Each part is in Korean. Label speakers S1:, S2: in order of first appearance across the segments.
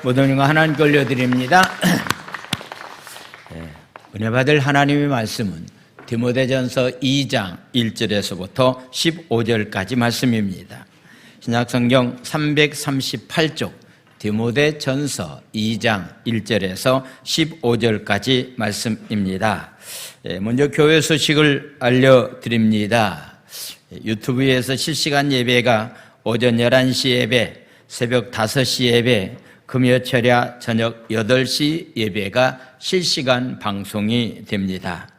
S1: 모든 영광 하나님께 올려드립니다. 은혜 받을 하나님의 말씀은 디모데전서 2장 1절에서부터 15절까지 말씀입니다. 신약성경 338쪽 디모데전서 2장 1절에서 15절까지 말씀입니다. 먼저 교회 소식을 알려드립니다. 유튜브에서 실시간 예배가 오전 11시 예배, 새벽 5시 예배, 금요철야 저녁 8시 예배가 실시간 방송이 됩니다.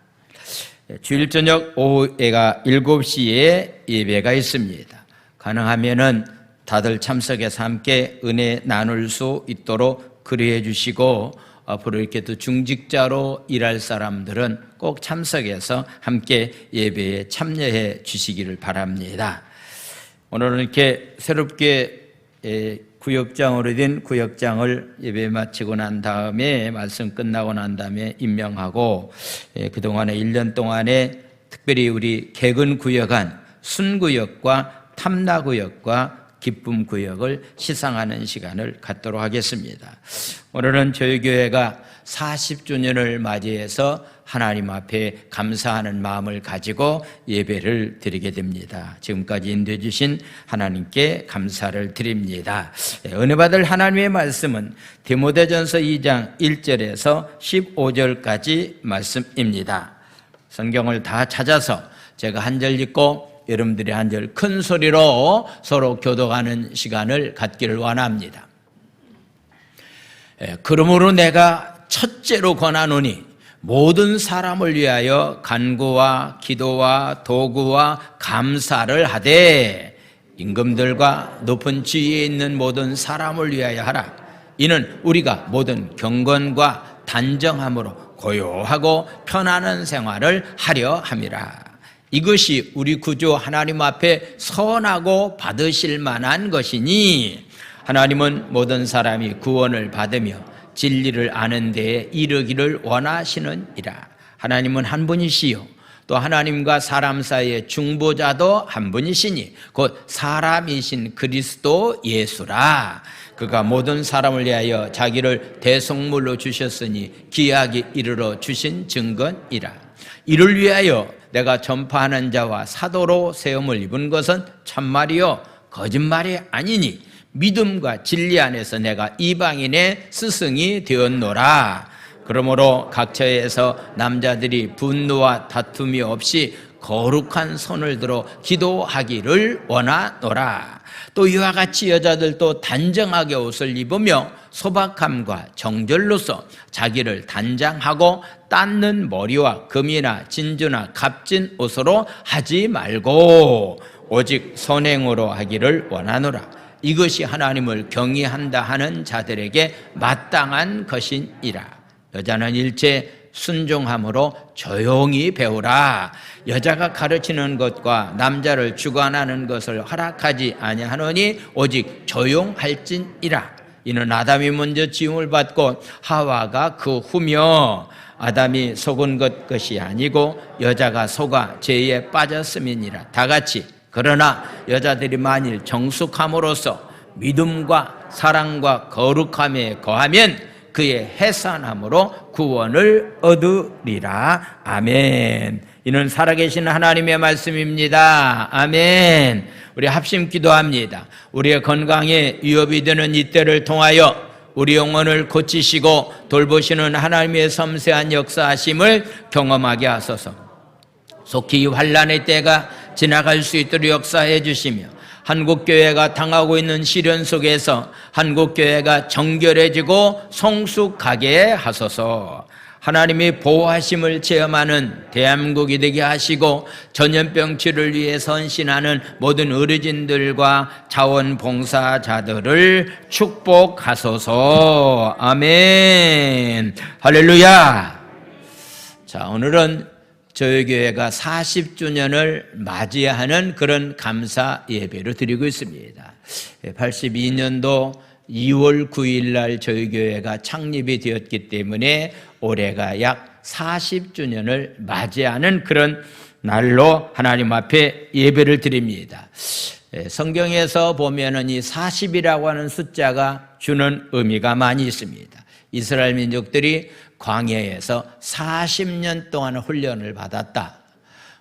S1: 주일 저녁 오후에가 7시에 예배가 있습니다. 가능하면은 다들 참석해서 함께 은혜 나눌 수 있도록 그리해 주시고, 앞으로 이렇게 또 중직자로 일할 사람들은 꼭 참석해서 함께 예배에 참여해 주시기를 바랍니다. 오늘은 이렇게 새롭게 구역장으로 된 구역장을 예배 마치고 난 다음에, 말씀 끝나고 난 다음에 임명하고, 그동안에 1년 동안에 특별히 우리 개근 구역한 순구역과 탐나구역과 기쁨구역을 시상하는 시간을 갖도록 하겠습니다. 오늘은 저희 교회가 40주년을 맞이해서 하나님 앞에 감사하는 마음을 가지고 예배를 드리게 됩니다. 지금까지 인도해 주신 하나님께 감사를 드립니다. 은혜 받을 하나님의 말씀은 디모데전서 2장 1절에서 15절까지 말씀입니다. 성경을 다 찾아서 제가 한 절 읽고 여러분들이 한 절 큰 소리로 서로 교독하는 시간을 갖기를 원합니다. 그러므로 내가 첫째로 권하노니 모든 사람을 위하여 간구와 기도와 도구와 감사를 하되 임금들과 높은 지위에 있는 모든 사람을 위하여 하라. 이는 우리가 모든 경건과 단정함으로 고요하고 편안한 생활을 하려 함이라. 이것이 우리 구주 하나님 앞에 선하고 받으실 만한 것이니, 하나님은 모든 사람이 구원을 받으며 진리를 아는 데에 이르기를 원하시느니라. 하나님은 한 분이시요 또 하나님과 사람 사이의 중보자도 한 분이시니 곧 사람이신 그리스도 예수라. 그가 모든 사람을 위하여 자기를 대속물로 주셨으니 기약이 이르러 주신 증거이라. 이를 위하여 내가 전파하는 자와 사도로 세움을 입은 것은 참말이요 거짓말이 아니니, 믿음과 진리 안에서 내가 이방인의 스승이 되었노라. 그러므로 각처에서 남자들이 분노와 다툼이 없이 거룩한 손을 들어 기도하기를 원하노라. 또 이와 같이 여자들도 단정하게 옷을 입으며 소박함과 정절로서 자기를 단장하고 닦는 머리와 금이나 진주나 값진 옷으로 하지 말고 오직 선행으로 하기를 원하노라. 이것이 하나님을 경외한다 하는 자들에게 마땅한 것이니라. 여자는 일체 순종함으로 조용히 배우라. 여자가 가르치는 것과 남자를 주관하는 것을 허락하지 아니하노니 오직 조용할진이라. 이는 아담이 먼저 지음을 받고 하와가 그 후며, 아담이 속은 것이 아니고 여자가 속아 죄에 빠졌음이니라. 다같이 그러나 여자들이 만일 정숙함으로써 믿음과 사랑과 거룩함에 거하면 그의 해산함으로 구원을 얻으리라. 아멘. 이는 살아계신 하나님의 말씀입니다. 아멘. 우리 합심 기도합니다. 우리의 건강에 위협이 되는 이때를 통하여 우리 영혼을 고치시고 돌보시는 하나님의 섬세한 역사하심을 경험하게 하소서. 속히 이 환난의 때가 지나갈 수 있도록 역사해 주시며, 한국교회가 당하고 있는 시련 속에서 한국교회가 정결해지고 성숙하게 하소서. 하나님의 보호하심을 체험하는 대한민국이 되게 하시고, 전염병 치료를 위해 선신하는 모든 의료진들과 자원봉사자들을 축복하소서. 아멘. 할렐루야. 자, 오늘은 저희 교회가 40주년을 맞이하는 그런 감사 예배를 드리고 있습니다. 82년도 2월 9일 날 저희 교회가 창립이 되었기 때문에 올해가 약 40주년을 맞이하는 그런 날로 하나님 앞에 예배를 드립니다. 성경에서 보면은 이 40이라고 하는 숫자가 주는 의미가 많이 있습니다. 이스라엘 민족들이 광야에서 40년 동안 훈련을 받았다.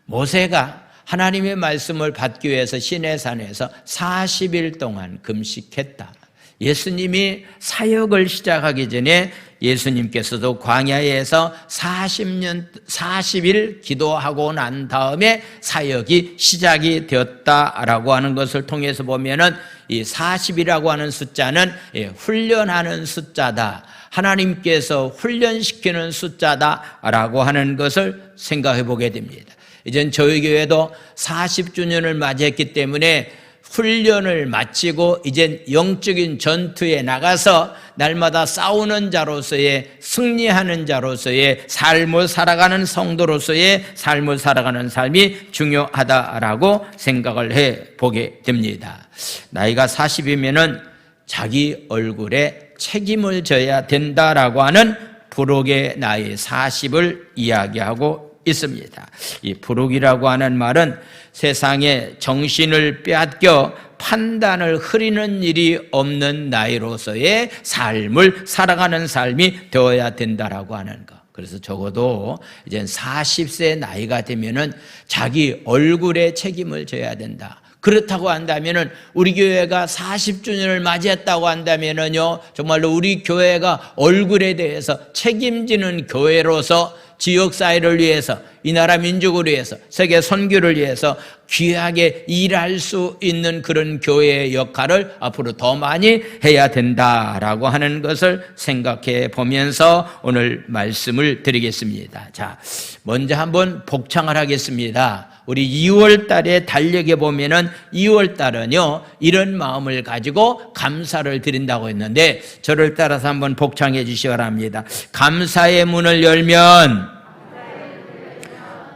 S1: 모세가 하나님의 말씀을 받기 위해서 시내산에서 40일 동안 금식했다. 예수님이 사역을 시작하기 전에 예수님께서도 광야에서 40일 기도하고 난 다음에 사역이 시작이 되었다라고 하는 것을 통해서 보면은 이 40이라고 하는 숫자는 훈련하는 숫자다. 하나님께서 훈련시키는 숫자다라고 하는 것을 생각해 보게 됩니다. 이젠 저희 교회도 40주년을 맞이했기 때문에 훈련을 마치고 이젠 영적인 전투에 나가서 날마다 싸우는 자로서의, 승리하는 자로서의 삶을 살아가는 성도로서의 삶을 살아가는 삶이 중요하다라고 생각을 해 보게 됩니다. 나이가 40이면은 자기 얼굴에 책임을 져야 된다라고 하는 부록의 나이 40을 이야기하고 있습니다. 이 부록이라고 하는 말은 세상에 정신을 빼앗겨 판단을 흐리는 일이 없는 나이로서의 삶을 살아가는 삶이 되어야 된다라고 하는 것. 그래서 적어도 이제 40세 나이가 되면은 자기 얼굴에 책임을 져야 된다. 그렇다고 한다면은 우리 교회가 40주년을 맞이했다고 한다면은요, 정말로 우리 교회가 얼굴에 대해서 책임지는 교회로서 지역사회를 위해서, 이 나라 민족을 위해서, 세계 선교를 위해서 귀하게 일할 수 있는 그런 교회의 역할을 앞으로 더 많이 해야 된다라고 하는 것을 생각해 보면서 오늘 말씀을 드리겠습니다. 자, 먼저 한번 복창을 하겠습니다. 우리 2월 달에 달력에 보면은 2월 달은요, 이런 마음을 가지고 감사를 드린다고 했는데, 저를 따라서 한번 복창해 주시기 바랍니다. 감사의 문을 열면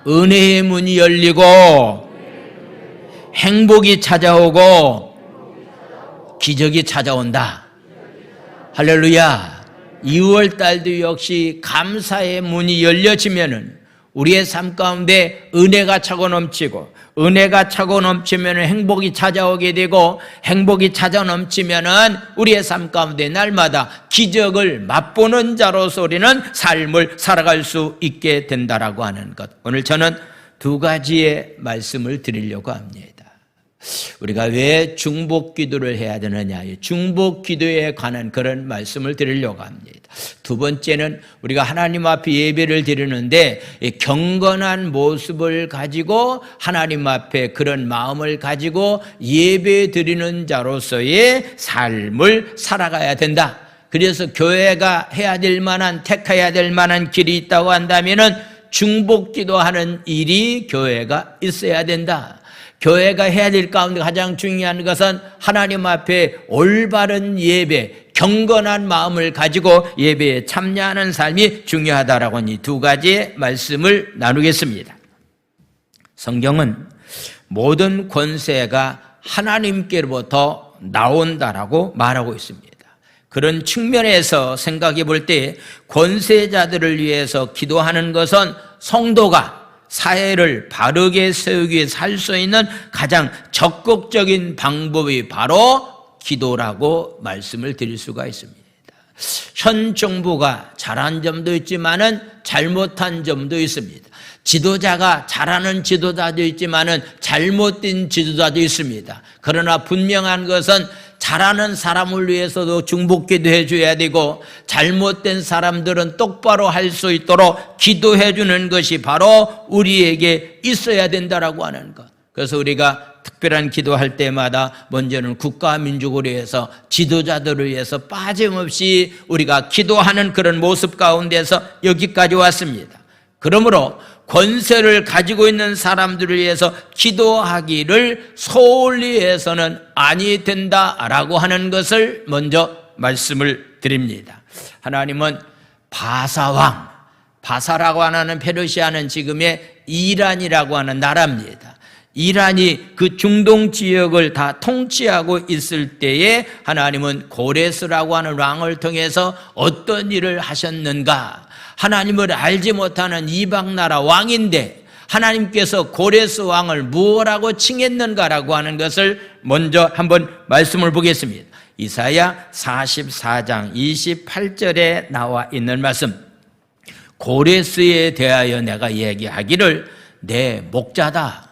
S1: 은혜의 문이 열리고 행복이 찾아오고 기적이 찾아온다. 할렐루야. 2월 달도 역시 감사의 문이 열려지면은 우리의 삶 가운데 은혜가 차고 넘치고, 은혜가 차고 넘치면 행복이 찾아오게 되고, 행복이 찾아 넘치면은 우리의 삶 가운데 날마다 기적을 맛보는 자로서 우리는 삶을 살아갈 수 있게 된다라고 하는 것. 오늘 저는 두 가지의 말씀을 드리려고 합니다. 우리가 왜 중복 기도를 해야 되느냐, 중복 기도에 관한 그런 말씀을 드리려고 합니다. 두 번째는 우리가 하나님 앞에 예배를 드리는데 경건한 모습을 가지고 하나님 앞에 그런 마음을 가지고 예배 드리는 자로서의 삶을 살아가야 된다. 그래서 교회가 해야 될 만한, 택해야 될 만한 길이 있다고 한다면은 중복 기도하는 일이 교회가 있어야 된다. 교회가 해야 될 가운데 가장 중요한 것은 하나님 앞에 올바른 예배, 경건한 마음을 가지고 예배에 참여하는 삶이 중요하다라고 하는 이 두 가지의 말씀을 나누겠습니다. 성경은 모든 권세가 하나님께로부터 나온다라고 말하고 있습니다. 그런 측면에서 생각해 볼 때 권세자들을 위해서 기도하는 것은 성도가 사회를 바르게 세우기 위해 살 수 있는 가장 적극적인 방법이 바로 기도라고 말씀을 드릴 수가 있습니다. 현 정부가 잘한 점도 있지만은 잘못한 점도 있습니다. 지도자가 잘하는 지도자도 있지만은 잘못된 지도자도 있습니다. 그러나 분명한 것은 잘하는 사람을 위해서도 중복기도 해줘야 되고, 잘못된 사람들은 똑바로 할 수 있도록 기도해 주는 것이 바로 우리에게 있어야 된다라고 하는 것. 그래서 우리가 특별한 기도할 때마다 먼저는 국가와 민족을 위해서, 지도자들을 위해서 빠짐없이 우리가 기도하는 그런 모습 가운데서 여기까지 왔습니다. 그러므로 권세를 가지고 있는 사람들을 위해서 기도하기를 소홀히 해서는 아니 된다라고 하는 것을 먼저 말씀을 드립니다. 하나님은 바사왕, 바사라고 하는 페르시아는 지금의 이란이라고 하는 나라입니다. 이란이 그 중동 지역을 다 통치하고 있을 때에 하나님은 고레스라고 하는 왕을 통해서 어떤 일을 하셨는가? 하나님을 알지 못하는 이방 나라 왕인데 하나님께서 고레스 왕을 무엇라고 칭했는가라고 하는 것을 먼저 한번 말씀을 보겠습니다. 이사야 44장 28절에 나와 있는 말씀. 고레스에 대하여 내가 얘기하기를 내 목자다.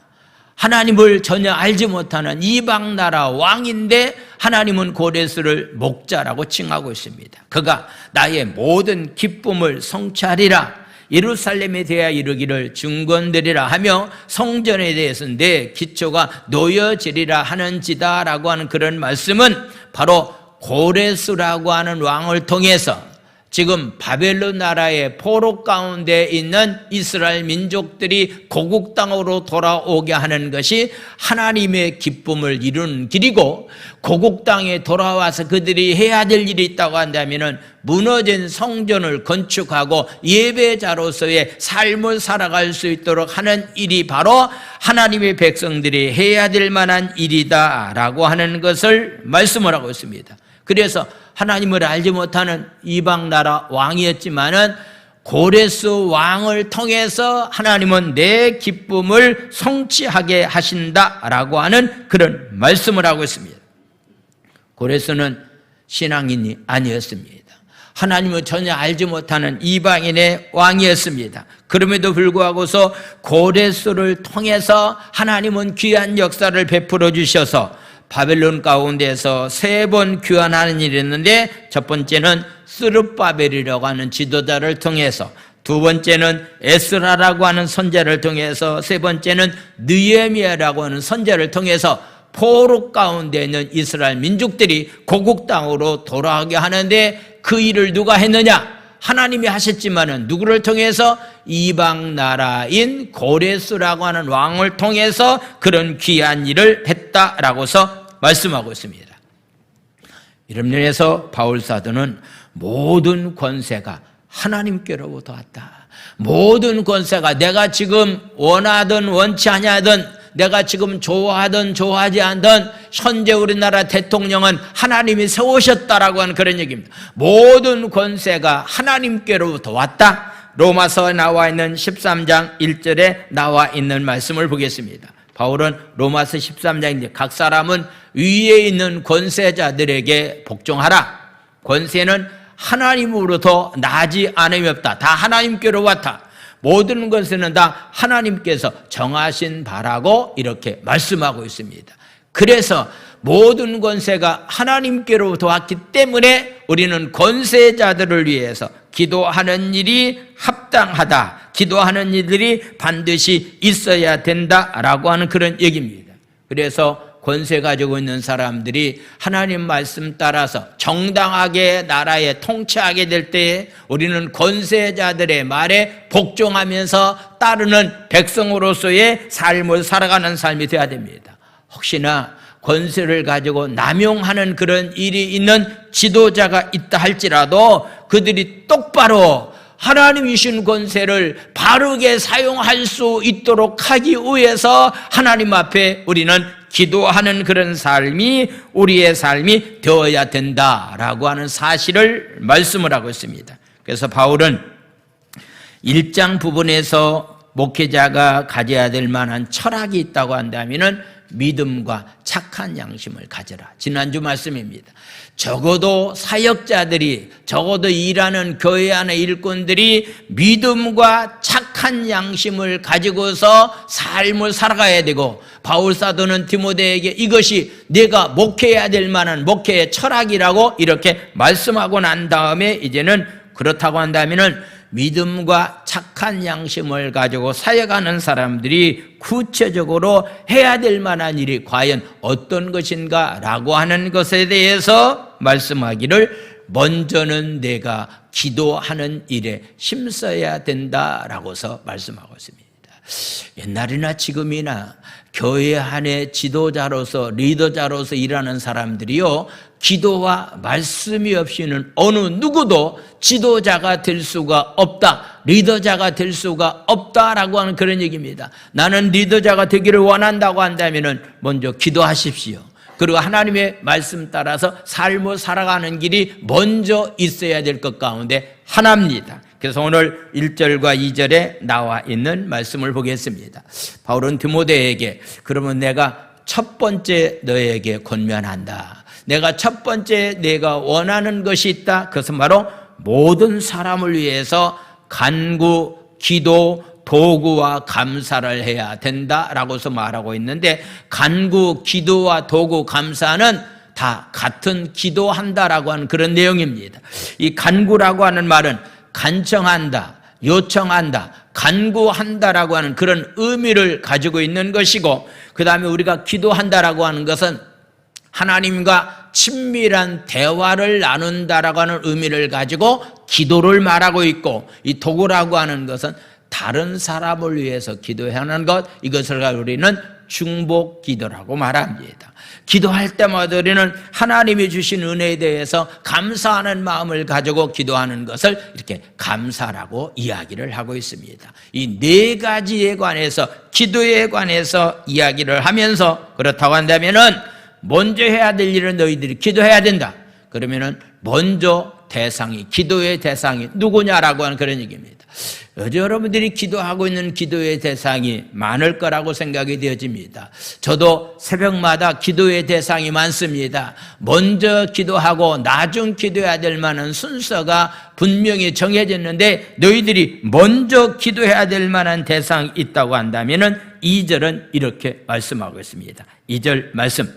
S1: 하나님을 전혀 알지 못하는 이방 나라 왕인데 하나님은 고레스를 목자라고 칭하고 있습니다. 그가 나의 모든 기쁨을 성취하리라. 예루살렘에 대하여 이르기를 증거되리라 하며 성전에 대해서는 내 기초가 놓여지리라 하는지다라고 하는 그런 말씀은 바로 고레스라고 하는 왕을 통해서 지금 바벨론 나라의 포로 가운데 있는 이스라엘 민족들이 고국 땅으로 돌아오게 하는 것이 하나님의 기쁨을 이루는 길이고, 고국 땅에 돌아와서 그들이 해야 될 일이 있다고 한다면 무너진 성전을 건축하고 예배자로서의 삶을 살아갈 수 있도록 하는 일이 바로 하나님의 백성들이 해야 될 만한 일이다라고 하는 것을 말씀을 하고 있습니다. 그래서 하나님을 알지 못하는 이방 나라 왕이었지만은 고레스 왕을 통해서 하나님은 내 기쁨을 성취하게 하신다라고 하는 그런 말씀을 하고 있습니다. 고레스는 신앙인이 아니었습니다. 하나님을 전혀 알지 못하는 이방인의 왕이었습니다. 그럼에도 불구하고서 고레스를 통해서 하나님은 귀한 역사를 베풀어 주셔서 바벨론 가운데서 3번 귀환하는 일이 있는데, 첫 번째는 스룹바벨이라고 하는 지도자를 통해서, 두 번째는 에스라라고 하는 선지자를 통해서, 세 번째는 느헤미야라고 하는 선지자를 통해서 포로 가운데 있는 이스라엘 민족들이 고국 땅으로 돌아가게 하는데, 그 일을 누가 했느냐? 하나님이 하셨지만은 누구를 통해서? 이방 나라인 고레스라고 하는 왕을 통해서 그런 귀한 일을 했다라고서 말씀하고 있습니다. 이런 면에서 바울 사도는 모든 권세가 하나님께로부터 왔다. 모든 권세가 내가 지금 원하든 원치 아니하든, 내가 지금 좋아하든 좋아하지 않든 현재 우리나라 대통령은 하나님이 세우셨다라고 하는 그런 얘기입니다. 모든 권세가 하나님께로부터 왔다. 로마서에 나와 있는 13장 1절에 나와 있는 말씀을 보겠습니다. 바울은 로마서 13장인데 각 사람은 위에 있는 권세자들에게 복종하라. 권세는 하나님으로부터 나지 않음이 없다. 다 하나님께로 왔다. 모든 것은 다 하나님께서 정하신 바라고 이렇게 말씀하고 있습니다. 그래서 모든 권세가 하나님께로부터 왔기 때문에 우리는 권세자들을 위해서 기도하는 일이 합당하다. 기도하는 일들이 반드시 있어야 된다라고 하는 그런 얘기입니다. 그래서 권세 가지고 있는 사람들이 하나님 말씀 따라서 정당하게 나라에 통치하게 될 때에 우리는 권세자들의 말에 복종하면서 따르는 백성으로서의 삶을 살아가는 삶이 되어야 됩니다. 혹시나 권세를 가지고 남용하는 그런 일이 있는 지도자가 있다 할지라도 그들이 똑바로 하나님이 주신 권세를 바르게 사용할 수 있도록 하기 위해서 하나님 앞에 우리는 기도하는 그런 삶이 우리의 삶이 되어야 된다라고 하는 사실을 말씀을 하고 있습니다. 그래서 바울은 1장 부분에서 목회자가 가져야 될 만한 철학이 있다고 한다면은 믿음과 착한 양심을 가져라. 지난주 말씀입니다. 적어도 사역자들이, 적어도 일하는 교회 안의 일꾼들이 믿음과 착한 양심을 가지고서 삶을 살아가야 되고, 바울 사도는 디모데에게 이것이 내가 목회해야 될 만한 목회의 철학이라고 이렇게 말씀하고 난 다음에 이제는 그렇다고 한다면은 믿음과 착한 양심을 가지고 사역하는 사람들이 구체적으로 해야 될 만한 일이 과연 어떤 것인가 라고 하는 것에 대해서 말씀하기를 먼저는 내가 기도하는 일에 힘써야 된다라고서 말씀하고 있습니다. 옛날이나 지금이나 교회 안에 지도자로서 리더자로서 일하는 사람들이요, 기도와 말씀이 없이는 어느 누구도 지도자가 될 수가 없다, 리더자가 될 수가 없다라고 하는 그런 얘기입니다. 나는 리더자가 되기를 원한다고 한다면 먼저 기도하십시오. 그리고 하나님의 말씀 따라서 삶을 살아가는 길이 먼저 있어야 될 것 가운데 하나입니다. 그래서 오늘 1절과 2절에 나와 있는 말씀을 보겠습니다. 바울은 디모데에게 그러면 내가 첫 번째 너에게 권면한다. 내가 첫 번째 내가 원하는 것이 있다. 그것은 바로 모든 사람을 위해서 간구, 기도, 도구와 감사를 해야 된다라고서 말하고 있는데 간구, 기도와 도구, 감사는 다 같은 기도한다라고 하는 그런 내용입니다. 이 간구라고 하는 말은 간청한다, 요청한다, 간구한다라고 하는 그런 의미를 가지고 있는 것이고 그 다음에 우리가 기도한다라고 하는 것은 하나님과 친밀한 대화를 나눈다라고 하는 의미를 가지고 기도를 말하고 있고 이 도구라고 하는 것은 다른 사람을 위해서 기도하는 것 이것을 우리는 중복 기도라고 말합니다. 기도할 때마다 우리는 하나님이 주신 은혜에 대해서 감사하는 마음을 가지고 기도하는 것을 이렇게 감사라고 이야기를 하고 있습니다. 이 네 가지에 관해서 기도에 관해서 이야기를 하면서 그렇다고 한다면은 먼저 해야 될 일은 너희들이 기도해야 된다. 그러면은 먼저 기도의 대상이 누구냐라고 하는 그런 얘기입니다. 여러분들이 기도하고 있는 기도의 대상이 많을 거라고 생각이 되어집니다. 저도 새벽마다 기도의 대상이 많습니다. 먼저 기도하고 나중 기도해야 될 만한 순서가 분명히 정해졌는데 너희들이 먼저 기도해야 될 만한 대상이 있다고 한다면 2절은 이렇게 말씀하고 있습니다. 2절 말씀.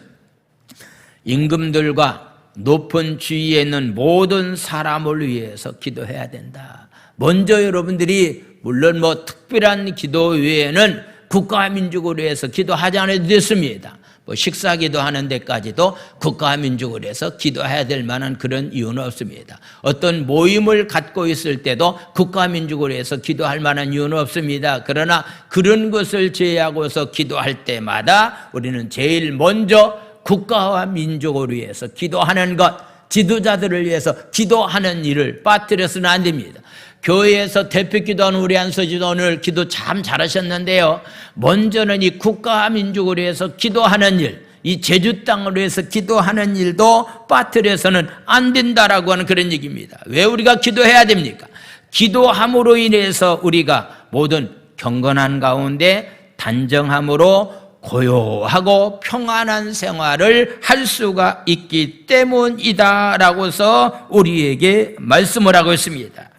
S1: 임금들과 높은 주위에 있는 모든 사람을 위해서 기도해야 된다. 먼저 여러분들이 물론 특별한 기도 외에는 국가와 민족을 위해서 기도하지 않아도 됐습니다. 식사 기도하는 데까지도 국가와 민족을 위해서 기도해야 될 만한 그런 이유는 없습니다. 어떤 모임을 갖고 있을 때도 국가와 민족을 위해서 기도할 만한 이유는 없습니다. 그러나 그런 것을 제외하고서 기도할 때마다 우리는 제일 먼저 국가와 민족을 위해서 기도하는 것, 지도자들을 위해서 기도하는 일을 빠뜨려서는 안 됩니다. 교회에서 대표 기도하는 우리 안서지도 오늘 기도 참 잘하셨는데요. 먼저는 이 국가와 민족을 위해서 기도하는 일, 이 제주 땅을 위해서 기도하는 일도 빠뜨려서는 안 된다라고 하는 그런 얘기입니다. 왜 우리가 기도해야 됩니까? 기도함으로 인해서 우리가 모든 경건한 가운데 단정함으로 고요하고 평안한 생활을 할 수가 있기 때문이다라고서 우리에게 말씀을 하고 있습니다.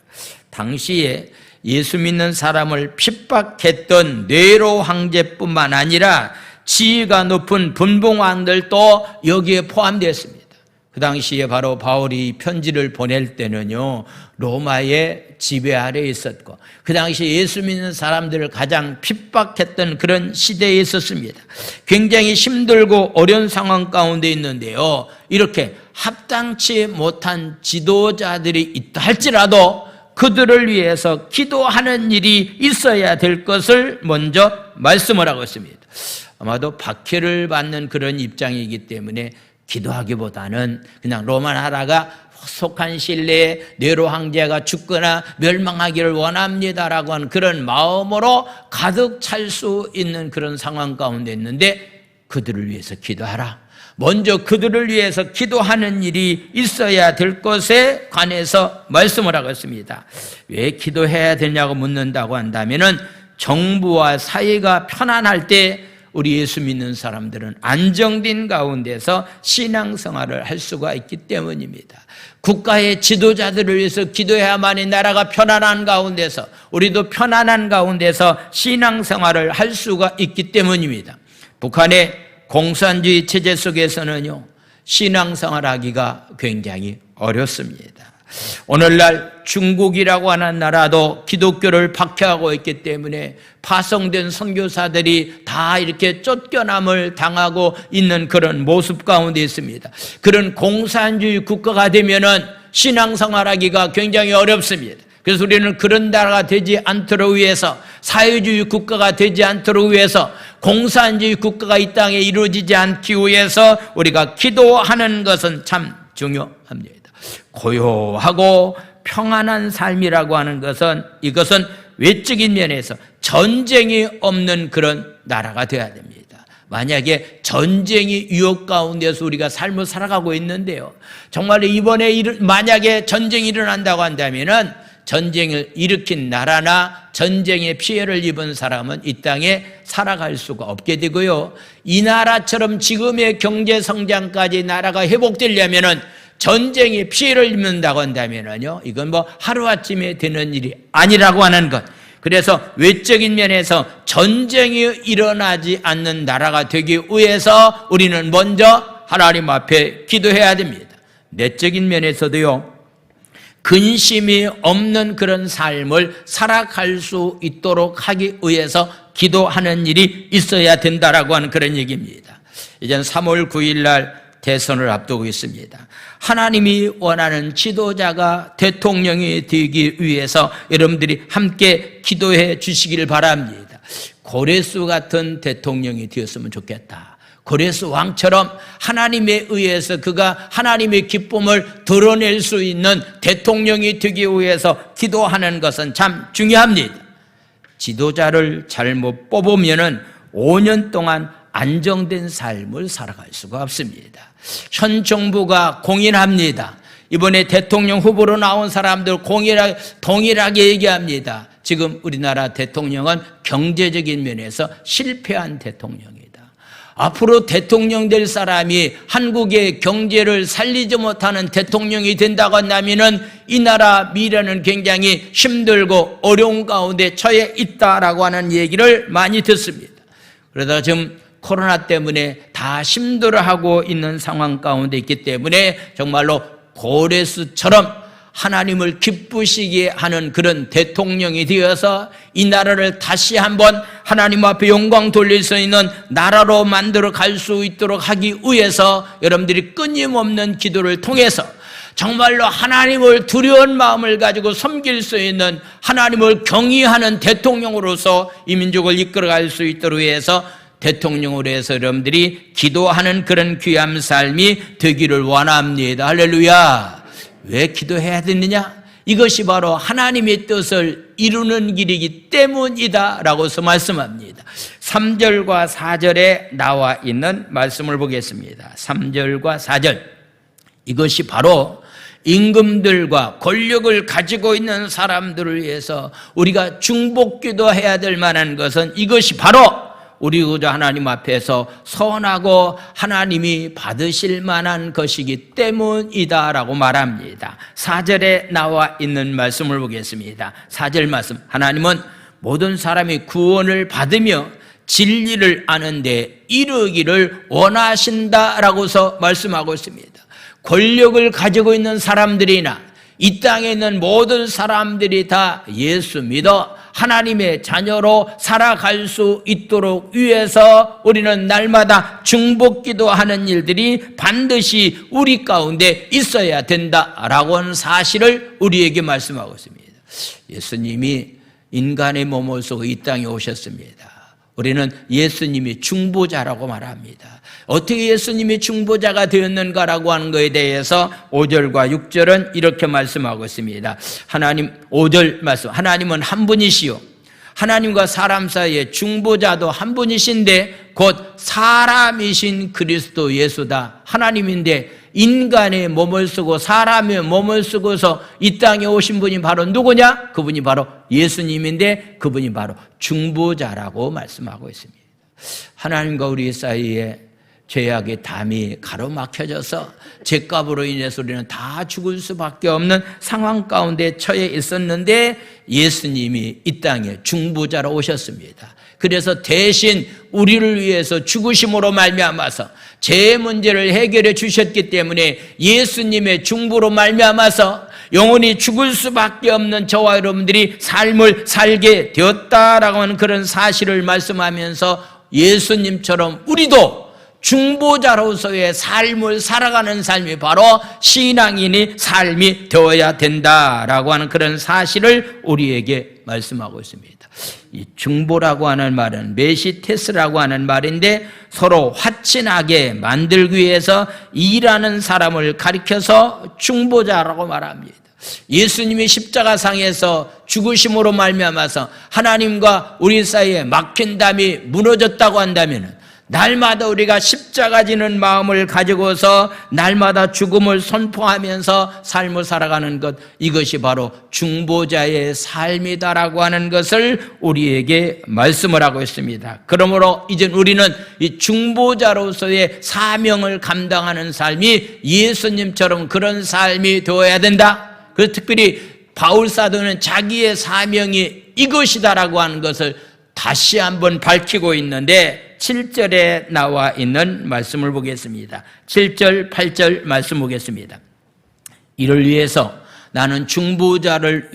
S1: 당시에 예수 믿는 사람을 핍박했던 네로 황제뿐만 아니라 지위가 높은 분봉왕들도 여기에 포함되었습니다. 그 당시에 바로 바울이 편지를 보낼 때는요 로마의 지배 아래에 있었고 그 당시 예수 믿는 사람들을 가장 핍박했던 그런 시대에 있었습니다. 굉장히 힘들고 어려운 상황 가운데 있는데요 이렇게 합당치 못한 지도자들이 있다 할지라도 그들을 위해서 기도하는 일이 있어야 될 것을 먼저 말씀을 하고 있습니다. 아마도 박해를 받는 그런 입장이기 때문에 기도하기보다는 그냥 로마 나라가 속한 신뢰에 네로 황제가 죽거나 멸망하기를 원합니다라고 하는 그런 마음으로 가득 찰 수 있는 그런 상황 가운데 있는데 그들을 위해서 기도하라. 먼저 그들을 위해서 기도하는 일이 있어야 될 것에 관해서 말씀을 하고 있습니다. 왜 기도해야 되냐고 묻는다고 한다면은 정부와 사회가 편안할 때 우리 예수 믿는 사람들은 안정된 가운데서 신앙생활을 할 수가 있기 때문입니다. 국가의 지도자들을 위해서 기도해야만이 나라가 편안한 가운데서 우리도 편안한 가운데서 신앙생활을 할 수가 있기 때문입니다. 북한의 공산주의 체제 속에서는요 신앙생활하기가 굉장히 어렵습니다. 오늘날 중국이라고 하는 나라도 기독교를 박해하고 있기 때문에 파송된 선교사들이 다 이렇게 쫓겨남을 당하고 있는 그런 모습 가운데 있습니다. 그런 공산주의 국가가 되면은 신앙생활하기가 굉장히 어렵습니다. 그래서 우리는 그런 나라가 되지 않도록 위해서 사회주의 국가가 되지 않도록 위해서 공산주의 국가가 이 땅에 이루어지지 않기 위해서 우리가 기도하는 것은 참 중요합니다. 고요하고 평안한 삶이라고 하는 것은 이것은 외적인 면에서 전쟁이 없는 그런 나라가 되어야 됩니다. 만약에 전쟁이 유혹 가운데서 우리가 삶을 살아가고 있는데요 정말 이번에 만약에 전쟁이 일어난다고 한다면은 전쟁을 일으킨 나라나 전쟁의 피해를 입은 사람은 이 땅에 살아갈 수가 없게 되고요. 이 나라처럼 지금의 경제 성장까지 나라가 회복되려면은 전쟁의 피해를 입는다고 한다면요, 이건 뭐 하루아침에 되는 일이 아니라고 하는 것. 그래서 외적인 면에서 전쟁이 일어나지 않는 나라가 되기 위해서 우리는 먼저 하나님 앞에 기도해야 됩니다. 내적인 면에서도요, 근심이 없는 그런 삶을 살아갈 수 있도록 하기 위해서 기도하는 일이 있어야 된다라고 하는 그런 얘기입니다. 이젠 3월 9일 날 대선을 앞두고 있습니다. 하나님이 원하는 지도자가 대통령이 되기 위해서 여러분들이 함께 기도해 주시길 바랍니다. 고레스 같은 대통령이 되었으면 좋겠다. 고레스 왕처럼 하나님에 의해서 그가 하나님의 기쁨을 드러낼 수 있는 대통령이 되기 위해서 기도하는 것은 참 중요합니다. 지도자를 잘못 뽑으면은 5년 동안 안정된 삶을 살아갈 수가 없습니다. 현 정부가 공인합니다. 이번에 대통령 후보로 나온 사람들 동일하게 얘기합니다. 지금 우리나라 대통령은 경제적인 면에서 실패한 대통령이다. 앞으로 대통령 될 사람이 한국의 경제를 살리지 못하는 대통령이 된다고 한다면 이 나라 미래는 굉장히 힘들고 어려운 가운데 처해 있다라고 하는 얘기를 많이 듣습니다. 그러다가 지금 코로나 때문에 다 힘들어하고 있는 상황 가운데 있기 때문에 정말로 고레스처럼 하나님을 기쁘시게 하는 그런 대통령이 되어서 이 나라를 다시 한번 하나님 앞에 영광 돌릴 수 있는 나라로 만들어 갈 수 있도록 하기 위해서 여러분들이 끊임없는 기도를 통해서 정말로 하나님을 두려운 마음을 가지고 섬길 수 있는, 하나님을 경외하는 대통령으로서 이 민족을 이끌어갈 수 있도록 해서 대통령으로 해서 여러분들이 기도하는 그런 귀한 삶이 되기를 원합니다. 할렐루야. 왜 기도해야 되느냐? 이것이 바로 하나님의 뜻을 이루는 길이기 때문이다 라고서 말씀합니다. 3절과 4절에 나와 있는 말씀을 보겠습니다. 3절과 4절, 이것이 바로 임금들과 권력을 가지고 있는 사람들을 위해서 우리가 중복기도해야 될 만한 것은 이것이 바로 우리 구주 하나님 앞에서 선하고 하나님이 받으실 만한 것이기 때문이다라고 말합니다. 4절에 나와 있는 말씀을 보겠습니다. 4절 말씀, 하나님은 모든 사람이 구원을 받으며 진리를 아는데 이르기를 원하신다라고서 말씀하고 있습니다. 권력을 가지고 있는 사람들이나 이 땅에 있는 모든 사람들이 다 예수 믿어 하나님의 자녀로 살아갈 수 있도록 위해서 우리는 날마다 중복기도하는 일들이 반드시 우리 가운데 있어야 된다라고 하는 사실을 우리에게 말씀하고 있습니다. 예수님이 인간의 몸을 쓰고 이 땅에 오셨습니다. 우리는 예수님이 중보자라고 말합니다. 어떻게 예수님이 중보자가 되었는가라고 하는 것에 대해서 5절과 6절은 이렇게 말씀하고 있습니다. 5절 말씀, 하나님은 한 분이시요 하나님과 사람 사이에 중보자도 한 분이신데 곧 사람이신 그리스도 예수다. 하나님인데 인간의 몸을 쓰고 사람의 몸을 쓰고서 이 땅에 오신 분이 바로 누구냐? 그분이 바로 예수님인데 그분이 바로 중보자라고 말씀하고 있습니다. 하나님과 우리 사이에 죄악의 담이 가로막혀져서 죄값으로 인해서 우리는 다 죽을 수밖에 없는 상황 가운데 처해 있었는데 예수님이 이 땅에 중보자로 오셨습니다. 그래서 대신 우리를 위해서 죽으심으로 말미암아서 죄의 문제를 해결해 주셨기 때문에 예수님의 중보로 말미암아서 영원히 죽을 수밖에 없는 저와 여러분들이 삶을 살게 되었다라고 하는 그런 사실을 말씀하면서 예수님처럼 우리도 중보자로서의 삶을 살아가는 삶이 바로 신앙인의 삶이 되어야 된다라고 하는 그런 사실을 우리에게 말씀하고 있습니다. 이 중보라고 하는 말은 메시테스라고 하는 말인데 서로 화친하게 만들기 위해서 일하는 사람을 가리켜서 중보자라고 말합니다. 예수님이 십자가상에서 죽으심으로 말미암아서 하나님과 우리 사이에 막힌 담이 무너졌다고 한다면 날마다 우리가 십자가 지는 마음을 가지고서 날마다 죽음을 선포하면서 삶을 살아가는 것, 이것이 바로 중보자의 삶이다라고 하는 것을 우리에게 말씀을 하고 있습니다. 그러므로 이제 우리는 이 중보자로서의 사명을 감당하는 삶이 예수님처럼 그런 삶이 되어야 된다. 그래서 특별히 바울 사도는 자기의 사명이 이것이다라고 하는 것을 다시 한번 밝히고 있는데 7절에 나와 있는 말씀을 보겠습니다. 7절, 8절 말씀 보겠습니다. 이를 위해서 나는 중보자를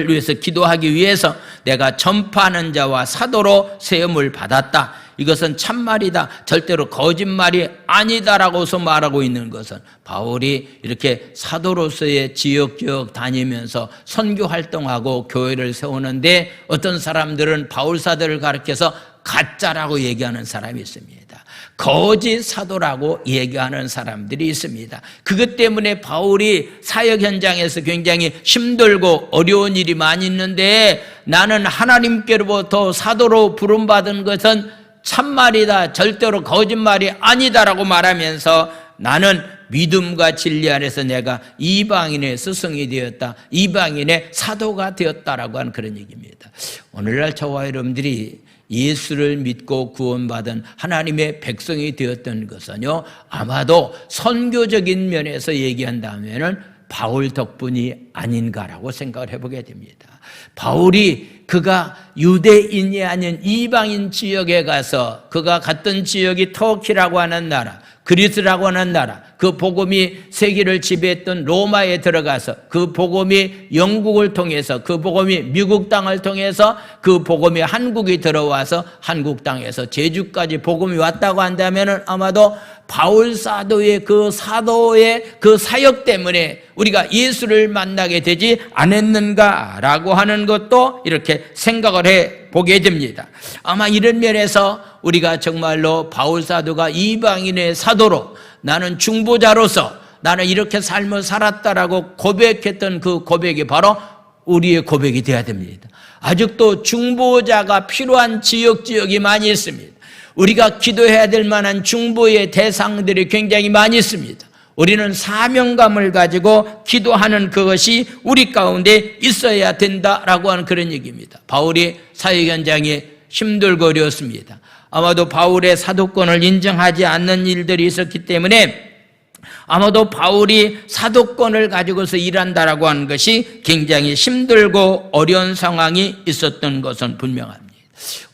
S1: 위해서 기도하기 위해서 내가 전파하는 자와 사도로 세움을 받았다. 이것은 참말이다. 절대로 거짓말이 아니다라고서 말하고 있는 것은 바울이 이렇게 사도로서의 지역지역 다니면서 선교 활동하고 교회를 세우는데 어떤 사람들은 바울 사도를 가르쳐서 가짜라고 얘기하는 사람이 있습니다. 거짓 사도라고 얘기하는 사람들이 있습니다. 그것 때문에 바울이 사역 현장에서 굉장히 힘들고 어려운 일이 많이 있는데 나는 하나님께로부터 사도로 부름받은 것은 참말이다, 절대로 거짓말이 아니다라고 말하면서 나는 믿음과 진리 안에서 내가 이방인의 스승이 되었다, 이방인의 사도가 되었다라고 하는 그런 얘기입니다. 오늘날 저와 여러분들이 예수를 믿고 구원받은 하나님의 백성이 되었던 것은요, 아마도 선교적인 면에서 얘기한다면은 바울 덕분이 아닌가라고 생각을 해보게 됩니다. 바울이 그가 유대인이 아닌 이방인 지역에 가서 그가 갔던 지역이 터키라고 하는 나라, 그리스라고 하는 나라, 그 복음이 세계를 지배했던 로마에 들어가서 그 복음이 영국을 통해서, 그 복음이 미국 땅을 통해서, 그 복음이 한국이 들어와서 한국 땅에서 제주까지 복음이 왔다고 한다면 아마도 바울 사도의 그 사도의 그 사역 때문에 우리가 예수를 만나게 되지 않았는가라고 하는 것도 이렇게 생각을 해 보게 됩니다. 아마 이런 면에서 우리가 정말로 바울 사도가 이방인의 사도로, 나는 중보자로서 나는 이렇게 삶을 살았다라고 고백했던 그 고백이 바로 우리의 고백이 되어야 됩니다. 아직도 중보자가 필요한 지역이 많이 있습니다. 우리가 기도해야 될 만한 중보의 대상들이 굉장히 많이 있습니다. 우리는 사명감을 가지고 기도하는 그것이 우리 가운데 있어야 된다라고 하는 그런 얘기입니다. 바울이 사역 현장에 힘들고 어려웠습니다. 아마도 바울의 사도권을 인정하지 않는 일들이 있었기 때문에 아마도 바울이 사도권을 가지고서 일한다라고 하는 것이 굉장히 힘들고 어려운 상황이 있었던 것은 분명합니다.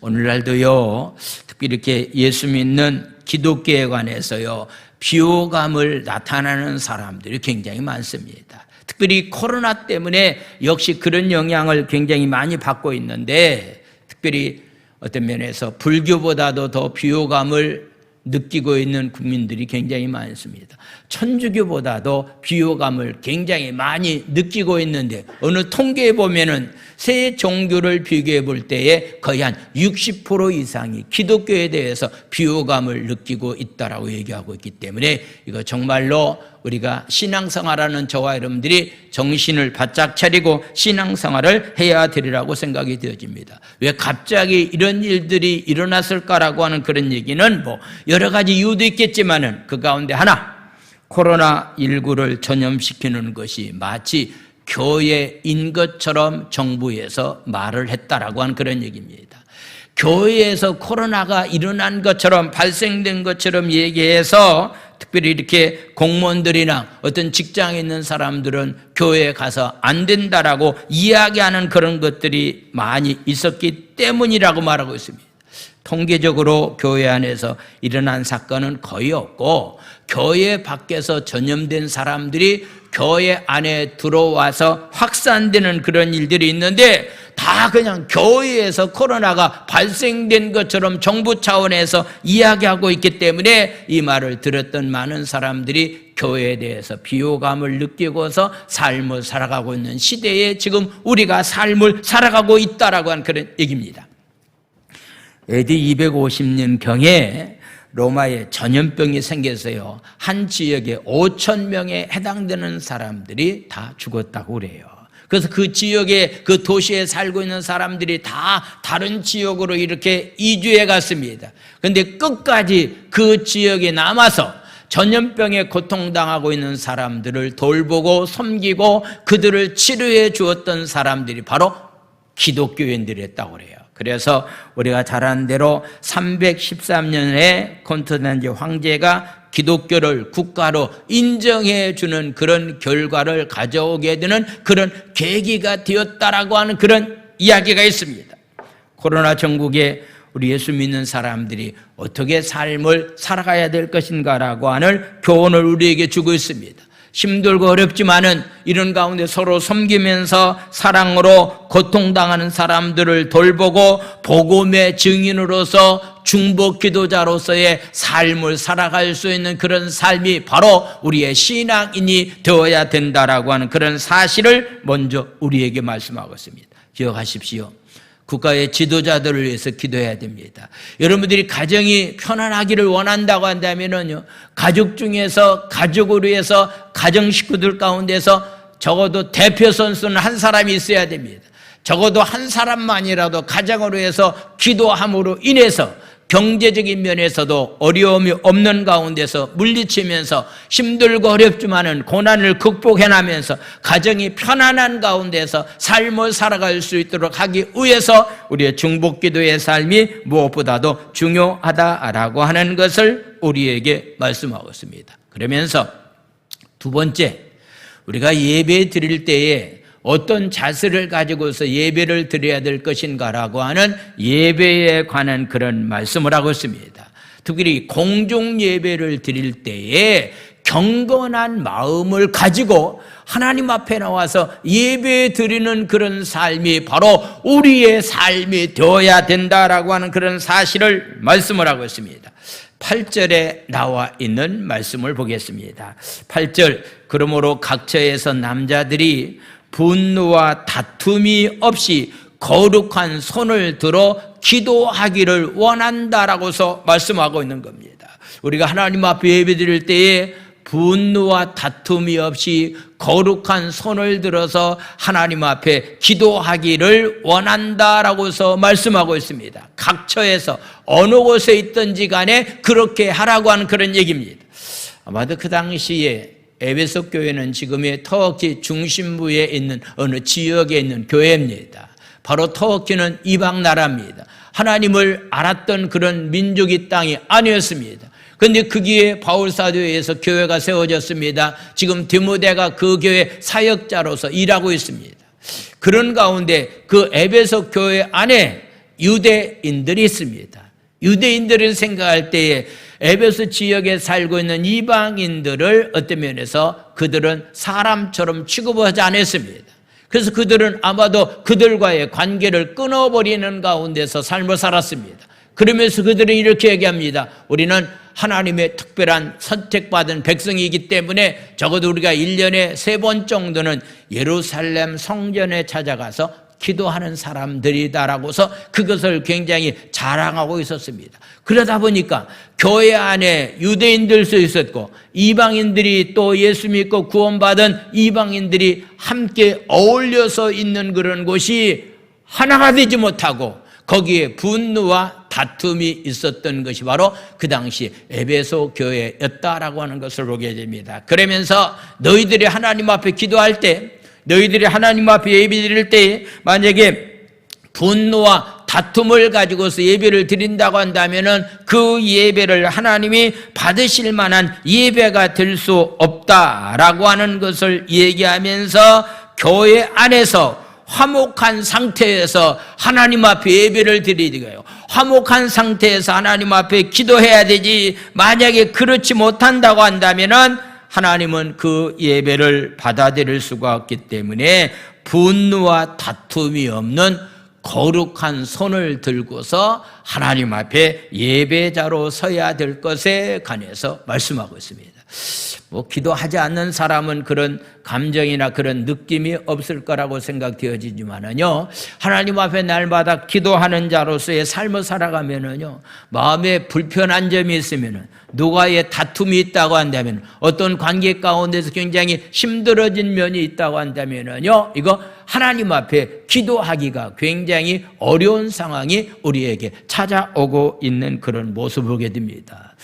S1: 오늘날도요, 특히 이렇게 예수 믿는 기독교에 관해서요, 비호감을 나타나는 사람들이 굉장히 많습니다. 특별히 코로나 때문에 역시 그런 영향을 굉장히 많이 받고 있는데, 특별히 어떤 면에서 불교보다도 더 비호감을 느끼고 있는 국민들이 굉장히 많습니다. 천주교보다도 비호감을 굉장히 많이 느끼고 있는데, 어느 통계에 보면은 세 종교를 비교해 볼 때에 거의 한 60% 이상이 기독교에 대해서 비호감을 느끼고 있다라고 얘기하고 있기 때문에 이거 정말로 우리가 신앙생활하는 저와 여러분들이 정신을 바짝 차리고 신앙생활을 해야 되리라고 생각이 되어집니다. 왜 갑자기 이런 일들이 일어났을까라고 하는 그런 얘기는 뭐 여러 가지 이유도 있겠지만은 그 가운데 하나, 코로나19를 전염시키는 것이 마치 교회인 것처럼 정부에서 말을 했다라고 하는 그런 얘기입니다. 교회에서 코로나가 일어난 것처럼 발생된 것처럼 얘기해서 특별히 이렇게 공무원들이나 어떤 직장에 있는 사람들은 교회에 가서 안 된다라고 이야기하는 그런 것들이 많이 있었기 때문이라고 말하고 있습니다. 통계적으로 교회 안에서 일어난 사건은 거의 없고 교회 밖에서 전염된 사람들이 교회 안에 들어와서 확산되는 그런 일들이 있는데 다 그냥 교회에서 코로나가 발생된 것처럼 정부 차원에서 이야기하고 있기 때문에 이 말을 들었던 많은 사람들이 교회에 대해서 비호감을 느끼고서 삶을 살아가고 있는 시대에 지금 우리가 삶을 살아가고 있다라고 하는 그런 얘기입니다. AD 250년경에 로마에 전염병이 생겨서요, 한 지역에 5,000명에 해당되는 사람들이 다 죽었다고 그래요. 그래서 그 지역에, 그 도시에 살고 있는 사람들이 다 다른 지역으로 이렇게 이주해 갔습니다. 그런데 끝까지 그 지역에 남아서 전염병에 고통당하고 있는 사람들을 돌보고 섬기고 그들을 치료해 주었던 사람들이 바로 기독교인들이었다고 그래요. 그래서 우리가 잘 아는 대로 313년에 콘스탄틴 황제가 기독교를 국가로 인정해 주는 그런 결과를 가져오게 되는 그런 계기가 되었다라고 하는 그런 이야기가 있습니다. 코로나 전국에 우리 예수 믿는 사람들이 어떻게 삶을 살아가야 될 것인가라고 하는 교훈을 우리에게 주고 있습니다. 힘들고 어렵지만은 이런 가운데 서로 섬기면서 사랑으로 고통당하는 사람들을 돌보고 복음의 증인으로서 중보 기도자로서의 삶을 살아갈 수 있는 그런 삶이 바로 우리의 신앙인이 되어야 된다라고 하는 그런 사실을 먼저 우리에게 말씀하고 있습니다. 기억하십시오. 국가의 지도자들을 위해서 기도해야 됩니다. 여러분들이 가정이 편안하기를 원한다고 한다면요, 가족 중에서 가족을 위해서 가정 식구들 가운데서 적어도 대표 선수는 한 사람이 있어야 됩니다. 적어도 한 사람만이라도 가정을 위해서 기도함으로 인해서 경제적인 면에서도 어려움이 없는 가운데서 물리치면서 힘들고 어렵지만은 고난을 극복해나면서 가정이 편안한 가운데서 삶을 살아갈 수 있도록 하기 위해서 우리의 중보기도의 삶이 무엇보다도 중요하다라고 하는 것을 우리에게 말씀하고 있습니다. 그러면서 두 번째, 우리가 예배 드릴 때에 어떤 자세를 가지고서 예배를 드려야 될 것인가라고 하는 예배에 관한 그런 말씀을 하고 있습니다. 특히 공중 예배를 드릴 때에 경건한 마음을 가지고 하나님 앞에 나와서 예배 드리는 그런 삶이 바로 우리의 삶이 되어야 된다라고 하는 그런 사실을 말씀을 하고 있습니다. 8절에 나와 있는 말씀을 보겠습니다. 8절, 그러므로 각처에서 남자들이 분노와 다툼이 없이 거룩한 손을 들어 기도하기를 원한다라고서 말씀하고 있는 겁니다. 우리가 하나님 앞에 예배드릴 때에 분노와 다툼이 없이 거룩한 손을 들어서 하나님 앞에 기도하기를 원한다라고서 말씀하고 있습니다. 각처에서 어느 곳에 있든지 간에 그렇게 하라고 하는 그런 얘기입니다. 아마도 그 당시에 에베소 교회는 지금의 터키 중심부에 있는 어느 지역에 있는 교회입니다. 바로 터키는 이방 나라입니다. 하나님을 알았던 그런 민족이 땅이 아니었습니다. 그런데 거기에 바울 사도에 의해서 교회가 세워졌습니다. 지금 디모데가 그 교회 사역자로서 일하고 있습니다. 그런 가운데 그 에베소 교회 안에 유대인들이 있습니다. 유대인들을 생각할 때에 에베소 지역에 살고 있는 이방인들을 어떤 면에서 그들은 사람처럼 취급하지 않았습니다. 그래서 그들은 아마도 그들과의 관계를 끊어버리는 가운데서 삶을 살았습니다. 그러면서 그들은 이렇게 얘기합니다. 우리는 하나님의 특별한 선택받은 백성이기 때문에 적어도 우리가 1년에 3번 정도는 예루살렘 성전에 찾아가서 기도하는 사람들이다라고서 그것을 굉장히 자랑하고 있었습니다. 그러다 보니까 교회 안에 유대인들도 있었고 이방인들이 또 예수 믿고 구원받은 이방인들이 함께 어울려서 있는 그런 곳이 하나가 되지 못하고 거기에 분노와 다툼이 있었던 것이 바로 그 당시 에베소 교회였다라고 하는 것을 보게 됩니다. 그러면서 너희들이 하나님 앞에 기도할 때, 너희들이 하나님 앞에 예배 드릴 때 만약에 분노와 다툼을 가지고서 예배를 드린다고 한다면은 그 예배를 하나님이 받으실 만한 예배가 될 수 없다라고 하는 것을 얘기하면서 교회 안에서 화목한 상태에서 하나님 앞에 예배를 드리고요. 화목한 상태에서 하나님 앞에 기도해야 되지, 만약에 그렇지 못한다고 한다면은 하나님은 그 예배를 받아들일 수가 없기 때문에 분노와 다툼이 없는 거룩한 손을 들고서 하나님 앞에 예배자로 서야 될 것에 관해서 말씀하고 있습니다. 뭐 기도하지 않는 사람은 그런 감정이나 그런 느낌이 없을 거라고 생각되어지지만은요, 하나님 앞에 날마다 기도하는 자로서의 삶을 살아가면은요, 마음에 불편한 점이 있으면은, 누가의 다툼이 있다고 한다면, 어떤 관계 가운데서 굉장히 힘들어진 면이 있다고 한다면은요, 이거 하나님 앞에 기도하기가 굉장히 어려운 상황이 우리에게 찾아오고 있는 그런 모습을 보게 됩니다.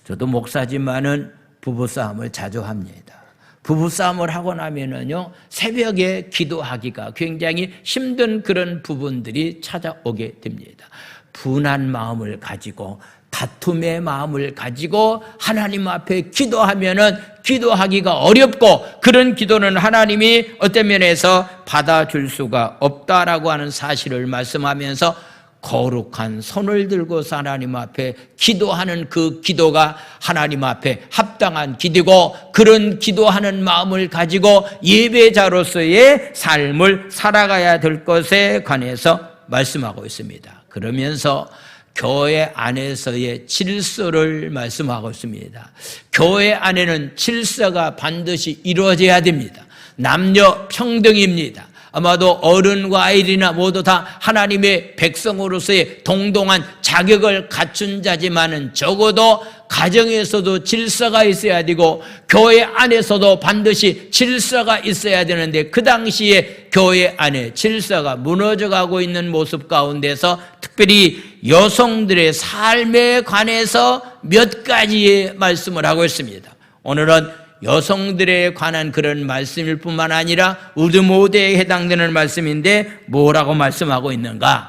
S1: 저도 목사지만은 부부싸움을 자주 합니다. 부부싸움을 하고 나면은요, 새벽에 기도하기가 굉장히 힘든 그런 부분들이 찾아오게 됩니다. 분한 마음을 가지고, 다툼의 마음을 가지고 하나님 앞에 기도하면은 기도하기가 어렵고, 그런 기도는 하나님이 어떤 면에서 받아줄 수가 없다라고 하는 사실을 말씀하면서, 거룩한 손을 들고서 하나님 앞에 기도하는 그 기도가 하나님 앞에 합당한 기도고, 그런 기도하는 마음을 가지고 예배자로서의 삶을 살아가야 될 것에 관해서 말씀하고 있습니다. 그러면서 교회 안에서의 질서를 말씀하고 있습니다. 교회 안에는 질서가 반드시 이루어져야 됩니다. 남녀 평등입니다. 아마도 어른과 아이들이나 모두 다 하나님의 백성으로서의 동등한 자격을 갖춘 자지만은, 적어도 가정에서도 질서가 있어야 되고 교회 안에서도 반드시 질서가 있어야 되는데, 그 당시에 교회 안에 질서가 무너져가고 있는 모습 가운데서 특별히 여성들의 삶에 관해서 몇 가지의 말씀을 하고 있습니다. 오늘은 여성들에 관한 그런 말씀일 뿐만 아니라 우리 모두에 해당되는 말씀인데, 뭐라고 말씀하고 있는가?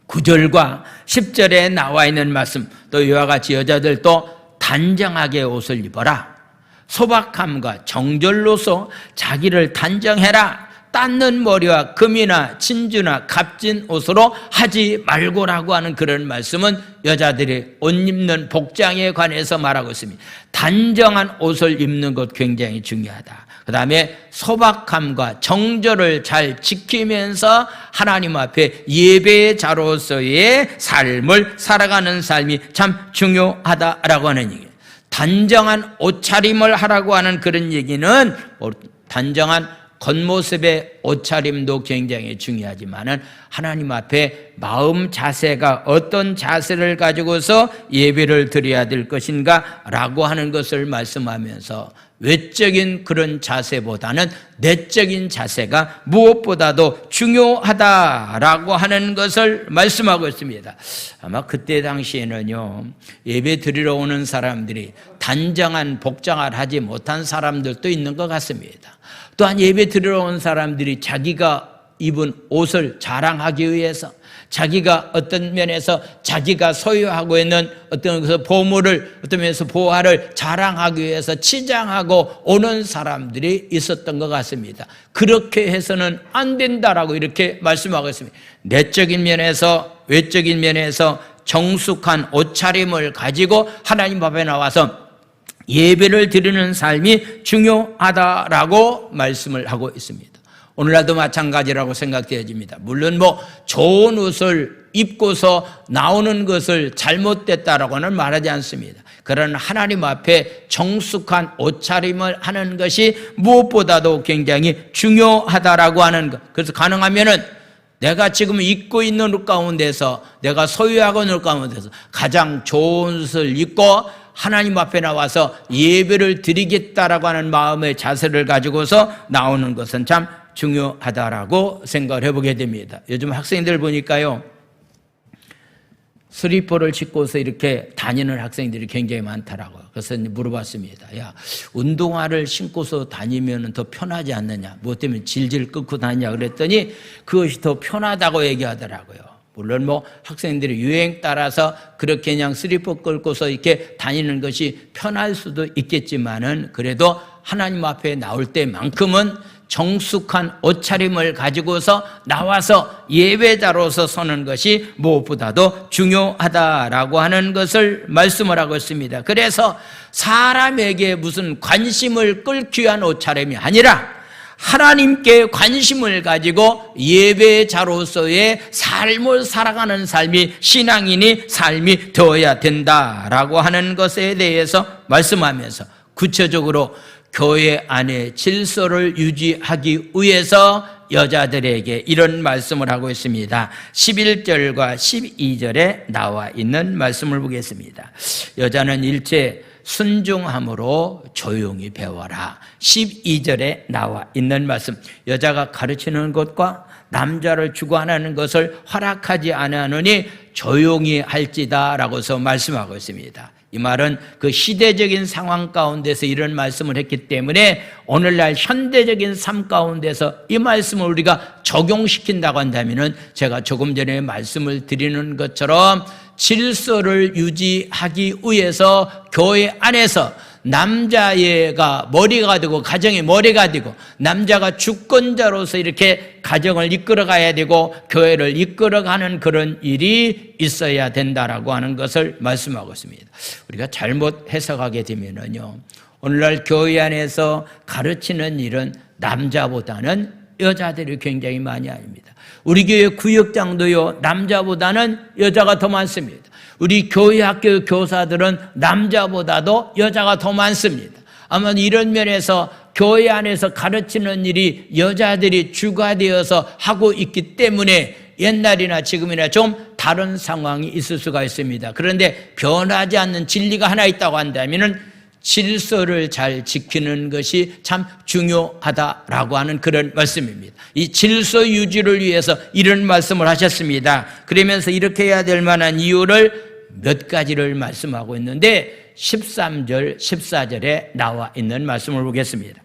S1: 9절과 10절에 나와 있는 말씀, 또 이와 같이 여자들도 단정하게 옷을 입어라. 소박함과 정절로서 자기를 단정해라. 닦는 머리와 금이나 진주나 값진 옷으로 하지 말고라고 하는 그런 말씀은 여자들이 옷 입는 복장에 관해서 말하고 있습니다. 단정한 옷을 입는 것 굉장히 중요하다. 그 다음에 소박함과 정절을 잘 지키면서 하나님 앞에 예배자로서의 삶을 살아가는 삶이 참 중요하다라고 하는 얘기예요. 단정한 옷차림을 하라고 하는 그런 얘기는, 단정한 겉모습의 옷차림도 굉장히 중요하지만은 하나님 앞에 마음 자세가 어떤 자세를 가지고서 예배를 드려야 될 것인가 라고 하는 것을 말씀하면서, 외적인 그런 자세보다는 내적인 자세가 무엇보다도 중요하다라고 하는 것을 말씀하고 있습니다. 아마 그때 당시에는요, 예배 드리러 오는 사람들이 단정한 복장을 하지 못한 사람들도 있는 것 같습니다. 또한 예배 드리러 온 사람들이 자기가 입은 옷을 자랑하기 위해서, 자기가 어떤 면에서 자기가 소유하고 있는 어떤 그 보물을, 어떤 면에서 보화를 자랑하기 위해서 치장하고 오는 사람들이 있었던 것 같습니다. 그렇게 해서는 안 된다라고 이렇게 말씀하고 있습니다. 내적인 면에서, 외적인 면에서 정숙한 옷차림을 가지고 하나님 앞에 나와서 예배를 드리는 삶이 중요하다라고 말씀을 하고 있습니다. 오늘날도 마찬가지라고 생각되어집니다. 물론 좋은 옷을 입고서 나오는 것을 잘못됐다라고는 말하지 않습니다. 그러나 하나님 앞에 정숙한 옷차림을 하는 것이 무엇보다도 굉장히 중요하다라고 하는 것. 그래서 가능하면은 내가 지금 입고 있는 옷 가운데서, 내가 소유하고 있는 옷 가운데서 가장 좋은 옷을 입고 하나님 앞에 나와서 예배를 드리겠다라고 하는 마음의 자세를 가지고서 나오는 것은 참 중요하다라고 생각을 해보게 됩니다. 요즘 학생들 보니까요, 슬리퍼를 신고서 이렇게 다니는 학생들이 굉장히 많더라고요. 그래서 물어봤습니다. 야, 운동화를 신고서 다니면 더 편하지 않느냐? 무엇 때문에 질질 끌고 다니냐? 그랬더니 그것이 더 편하다고 얘기하더라고요. 물론 학생들이 유행 따라서 그렇게 그냥 슬리퍼 끌고서 이렇게 다니는 것이 편할 수도 있겠지만은, 그래도 하나님 앞에 나올 때만큼은 정숙한 옷차림을 가지고서 나와서 예배자로서 서는 것이 무엇보다도 중요하다라고 하는 것을 말씀을 하고 있습니다. 그래서 사람에게 무슨 관심을 끌기 위한 옷차림이 아니라 하나님께 관심을 가지고 예배자로서의 삶을 살아가는 삶이 신앙인이 삶이 되어야 된다라고 하는 것에 대해서 말씀하면서 구체적으로 교회 안에 질서를 유지하기 위해서 여자들에게 이런 말씀을 하고 있습니다. 11절과 12절에 나와 있는 말씀을 보겠습니다. 여자는 일체 순종함으로 조용히 배워라. 12절에 나와 있는 말씀, 여자가 가르치는 것과 남자를 주관하는 것을 허락하지 아니하노니 조용히 할지다 라고서 말씀하고 있습니다. 이 말은 그 시대적인 상황 가운데서 이런 말씀을 했기 때문에 오늘날 현대적인 삶 가운데서 이 말씀을 우리가 적용시킨다고 한다면 제가 조금 전에 말씀을 드리는 것처럼 질서를 유지하기 위해서 교회 안에서 남자애가 머리가 되고 가정의 머리가 되고 남자가 주권자로서 이렇게 가정을 이끌어가야 되고 교회를 이끌어가는 그런 일이 있어야 된다라고 하는 것을 말씀하고 있습니다. 우리가 잘못 해석하게 되면요, 오늘날 교회 안에서 가르치는 일은 남자보다는 여자들이 굉장히 많이 합니다. 우리 교회 구역장도요, 남자보다는 여자가 더 많습니다. 우리 교회 학교 교사들은 남자보다도 여자가 더 많습니다. 아마 이런 면에서 교회 안에서 가르치는 일이 여자들이 주가 되어서 하고 있기 때문에 옛날이나 지금이나 좀 다른 상황이 있을 수가 있습니다. 그런데 변하지 않는 진리가 하나 있다고 한다면 질서를 잘 지키는 것이 참 중요하다라고 하는 그런 말씀입니다. 이 질서 유지를 위해서 이런 말씀을 하셨습니다. 그러면서 이렇게 해야 될 만한 이유를 몇 가지를 말씀하고 있는데 13절, 14절에 나와 있는 말씀을 보겠습니다.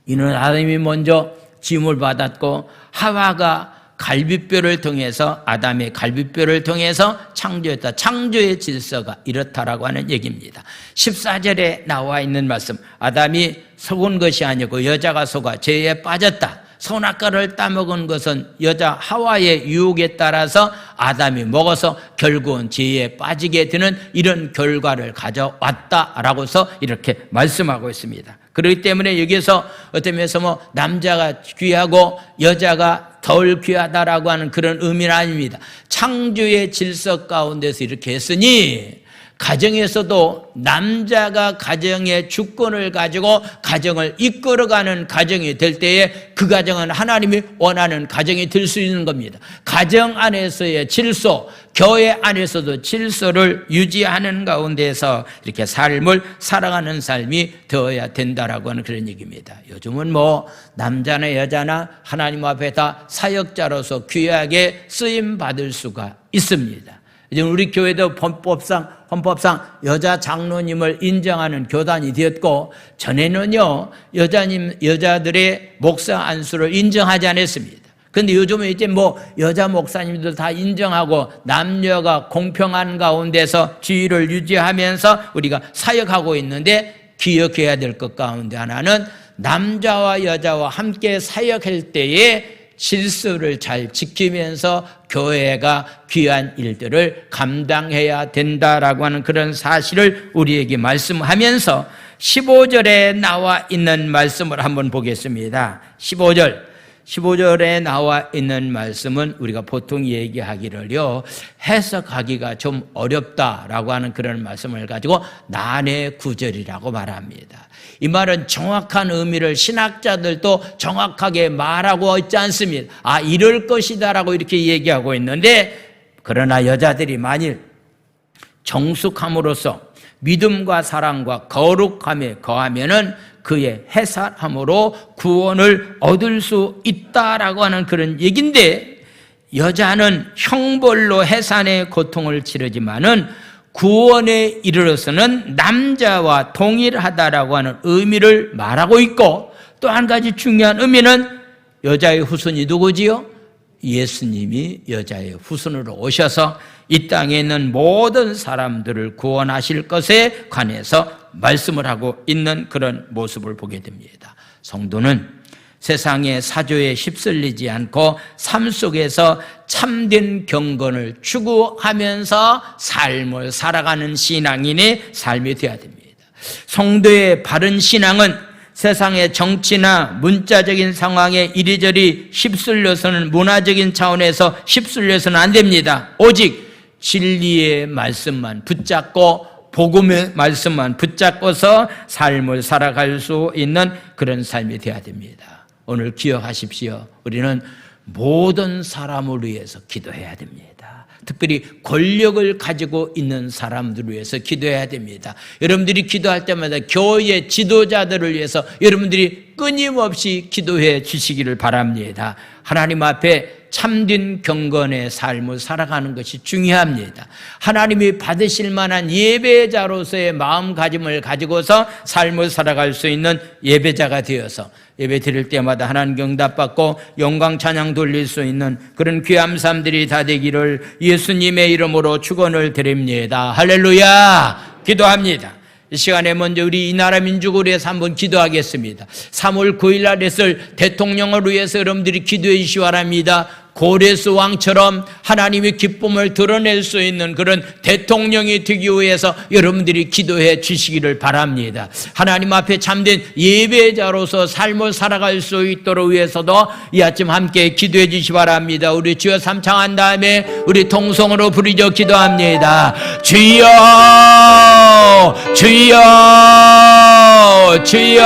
S1: 이는 아담이 먼저 지음을 받았고 하와가 갈비뼈를 통해서 아담의 갈비뼈를 통해서 창조했다. 창조의 질서가 이렇다라고 하는 얘기입니다. 14절에 나와 있는 말씀, 아담이 속은 것이 아니고 여자가 속아 죄에 빠졌다. 선악과를 따먹은 것은 여자 하와의 유혹에 따라서 아담이 먹어서 결국은 죄에 빠지게 되는 이런 결과를 가져왔다라고서 이렇게 말씀하고 있습니다. 그렇기 때문에 여기서 어떤 면에서 남자가 귀하고 여자가 덜 귀하다라고 하는 그런 의미는 아닙니다. 창조의 질서 가운데서 이렇게 했으니 가정에서도 남자가 가정의 주권을 가지고 가정을 이끌어가는 가정이 될 때에 그 가정은 하나님이 원하는 가정이 될 수 있는 겁니다. 가정 안에서의 질서, 교회 안에서도 질서를 유지하는 가운데서 이렇게 삶을 살아가는 삶이 되어야 된다라고 하는 그런 얘기입니다. 요즘은 남자나 여자나 하나님 앞에 다 사역자로서 귀하게 쓰임 받을 수가 있습니다. 이제 우리 교회도 헌법상 여자 장로님을 인정하는 교단이 되었고, 전에는요, 여자들의 목사 안수를 인정하지 않았습니다. 근데 요즘은 이제 여자 목사님들 다 인정하고 남녀가 공평한 가운데서 지위를 유지하면서 우리가 사역하고 있는데, 기억해야 될 것 가운데 하나는 남자와 여자와 함께 사역할 때에 질서를 잘 지키면서 교회가 귀한 일들을 감당해야 된다라고 하는 그런 사실을 우리에게 말씀하면서 15절에 나와 있는 말씀을 한번 보겠습니다. 15절에 나와 있는 말씀은 우리가 보통 얘기하기를요, 해석하기가 좀 어렵다라고 하는 그런 말씀을 가지고 난해 구절이라고 말합니다. 이 말은 정확한 의미를 신학자들도 정확하게 말하고 있지 않습니다. 이럴 것이다라고 이렇게 얘기하고 있는데, 그러나 여자들이 만일 정숙함으로써 믿음과 사랑과 거룩함에 거하면은 그의 해산함으로 구원을 얻을 수 있다라고 하는 그런 얘기인데, 여자는 형벌로 해산의 고통을 치르지만은 구원에 이르러서는 남자와 동일하다라고 하는 의미를 말하고 있고, 또 한 가지 중요한 의미는 여자의 후손이 누구지요? 예수님이 여자의 후손으로 오셔서 이 땅에 있는 모든 사람들을 구원하실 것에 관해서 말씀을 하고 있는 그런 모습을 보게 됩니다. 성도는 세상의 사조에 휩쓸리지 않고 삶 속에서 참된 경건을 추구하면서 삶을 살아가는 신앙인의 삶이 되어야 됩니다. 성도의 바른 신앙은 세상의 정치나 문자적인 상황에 이리저리 휩쓸려서는, 문화적인 차원에서 휩쓸려서는 안 됩니다. 오직 진리의 말씀만 붙잡고, 복음의 말씀만 붙잡고서 삶을 살아갈 수 있는 그런 삶이 되어야 됩니다. 오늘 기억하십시오. 우리는 모든 사람을 위해서 기도해야 됩니다. 특별히 권력을 가지고 있는 사람들을 위해서 기도해야 됩니다. 여러분들이 기도할 때마다 교회 지도자들을 위해서 여러분들이 끊임없이 기도해 주시기를 바랍니다. 하나님 앞에 참된 경건의 삶을 살아가는 것이 중요합니다. 하나님이 받으실 만한 예배자로서의 마음가짐을 가지고서 삶을 살아갈 수 있는 예배자가 되어서 예배 드릴 때마다 하나님 응답받고 영광 찬양 돌릴 수 있는 그런 귀한 삶들이 다 되기를 예수님의 이름으로 축원을 드립니다. 할렐루야. 기도합니다. 이 시간에 먼저 우리 이 나라 민족을 위해서 한번 기도하겠습니다. 3월 9일 날 했을 대통령을 위해서 여러분들이 기도해 주시기 바랍니다. 고레스 왕처럼 하나님의 기쁨을 드러낼 수 있는 그런 대통령이 되기 위해서 여러분들이 기도해 주시기를 바랍니다. 하나님 앞에 참된 예배자로서 삶을 살아갈 수 있도록 위해서도 이 아침 함께 기도해 주시기 바랍니다. 우리 주여 삼창한 다음에 우리 통성으로 부르짖어 기도합니다. 주여 주여 주여.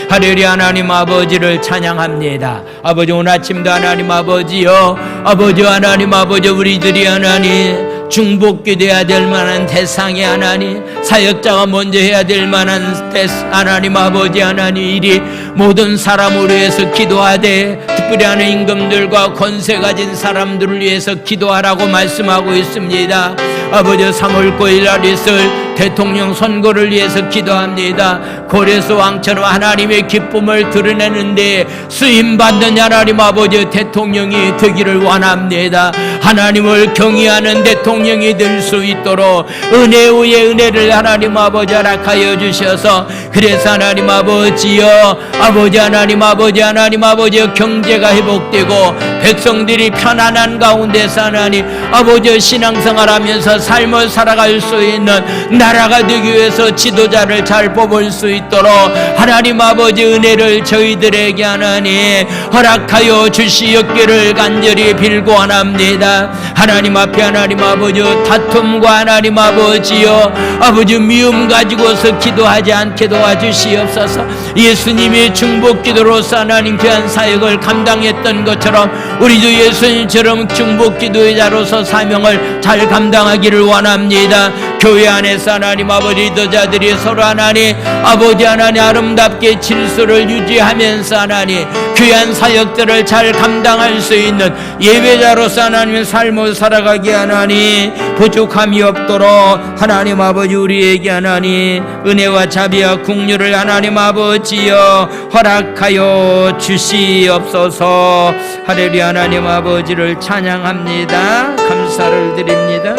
S1: 하늘의 하나님 아버지를 찬양합니다. 아버지, 오늘 아침도 하나님 아버지요, 아버지 하나님 아버지, 우리들이 하나님 중복기 돼야 될 만한 대상이 하나님, 사역자가 먼저 해야 될 만한 하나님 아버지 하나님 일이 모든 사람을 위해서 기도하되, 특별히 하는 임금들과 권세 가진 사람들을 위해서 기도하라고 말씀하고 있습니다. 아버지, 3월 9일 날 있을 대통령 선거를 위해서 기도합니다. 고레스 왕처럼 하나님의 기쁨을 드러내는데 쓰임받는 하나님 아버지 대통령이 되기를 원합니다. 하나님을 경외하는 대통령이 될 수 있도록 은혜 위에 은혜를 하나님 아버지 허락하여 주셔서, 그래서 하나님 아버지여, 아버지 하나님 아버지 하나님 아버지 경제가 회복되고 백성들이 편안한 가운데서 하나님 아버지 신앙생활하면서 삶을 살아갈 수 있는 나라가 되기 위해서 지도자를 잘 뽑을 수 있도록 하나님 아버지 은혜를 저희들에게 하나님 허락하여 주시옵기를 간절히 빌고 원합니다. 하나님 앞에 하나님 아버지 다툼과 하나님 아버지요, 아버지 미움 가지고서 기도하지 않게 도와주시옵소서. 예수님이 중보기도로서 하나님 귀한 사역을 감당했던 것처럼 우리도 예수님처럼 중보기도의 자로서 사명을 잘 감당하기를 원합니다. 교회 안에서 하나님 아버지 리더자들이 서로 하나님 아버지 하나님 아름답게 질서를 유지하면서 하나님 귀한 사역들을 잘 감당할 수 있는 예배자로서 하나님의 삶을 살아가게 하나님 부족함이 없도록 하나님 아버지 우리에게 하나님 은혜와 자비와 긍휼을 하나님 아버지여 허락하여 주시옵소서. 할렐루야. 하나님 아버지를 찬양합니다. 감사를 드립니다.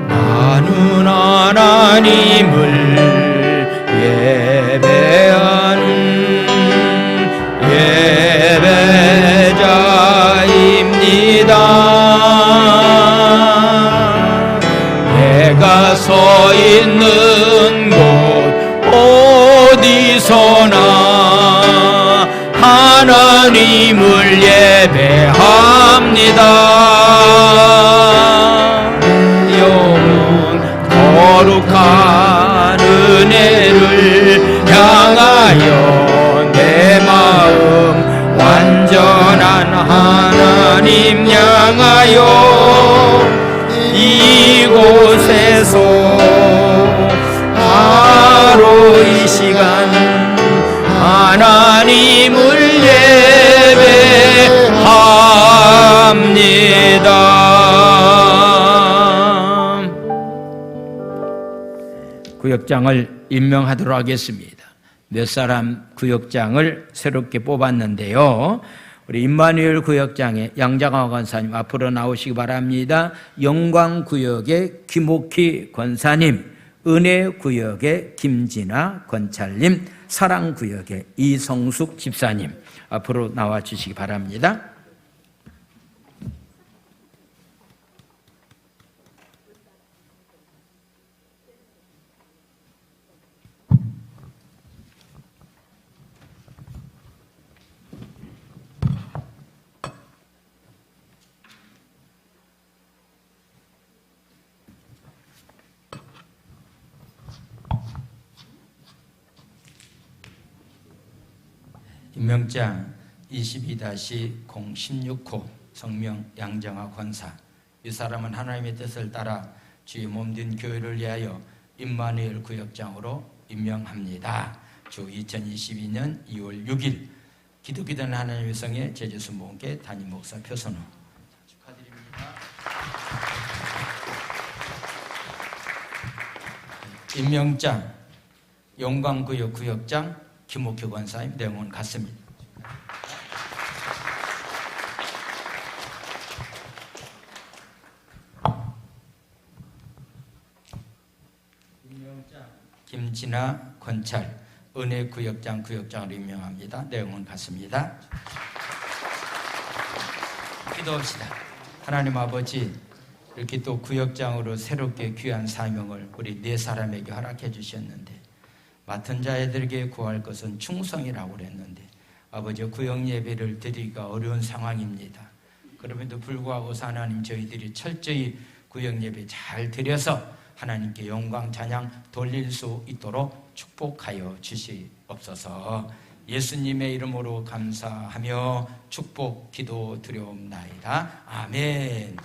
S1: 나는 하나님을 예배하는 예배자입니다. 내가 서 있는 곳 어디서나 하나님을 예배합니다. 거룩한 은혜를 향하여 내 마음 완전한 하나님 향하여 이곳에서 바로 이 시간 하나님을 예배합니다. 구역장을 임명하도록 하겠습니다. 몇 사람 구역장을 새롭게 뽑았는데요. 우리 임마누엘 구역장의 양장화 권사님 앞으로 나오시기 바랍니다. 영광구역의 김옥희 권사님, 은혜구역의 김진아 권찰님, 사랑구역의 이성숙 집사님 앞으로 나와 주시기 바랍니다.
S2: 임명장 22-016호 성명 양정아 권사. 이 사람은 하나님의 뜻을 따라 주의 몸된 교회를 위하여 임마누엘 구역장으로 임명합니다. 주 2022년 2월 6일 기독교된 하나님의 성의 제주순복음교회 담임 목사 표선호. 축하드립니다. 임명장 용광구역 구역장 김옥효 권사님. 내용은 같습니다. 김진아 권찰 은혜구역장 구역장으로 임명합니다. 내용은 같습니다. 기도합시다. 하나님 아버지, 이렇게 또 구역장으로 새롭게 귀한 사명을 우리 네 사람에게 허락해 주셨는데, 맡은 자들에게 구할 것은 충성이라고 그랬는데, 아버지 구역 예배를 드리기가 어려운 상황입니다. 그럼에도 불구하고 하나님, 저희들이 철저히 구역 예배 잘 드려서 하나님께 영광 찬양 돌릴 수 있도록 축복하여 주시옵소서. 예수님의 이름으로 감사하며 축복 기도 드려옵나이다. 아멘.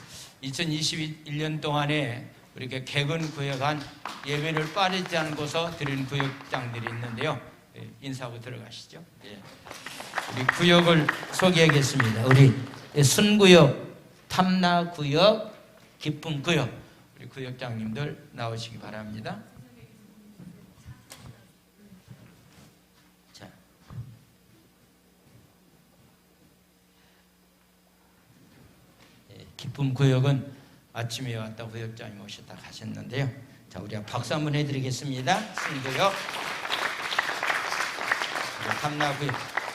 S2: 2021년 동안에 이렇게 개근 구역한 예배를 빠르지 않은 곳에 드린 구역장들이 있는데요. 인사하고 들어가시죠. 우리 구역을 소개하겠습니다. 우리 순구역, 탐나구역, 기쁨구역, 우리 구역장님들 나오시기 바랍니다. 자, 기쁨구역은 아침에 왔다 구역장님 오셨다 가셨는데요. 자, 우리가 박수 한번 해드리겠습니다. 순구역, 탐나구역.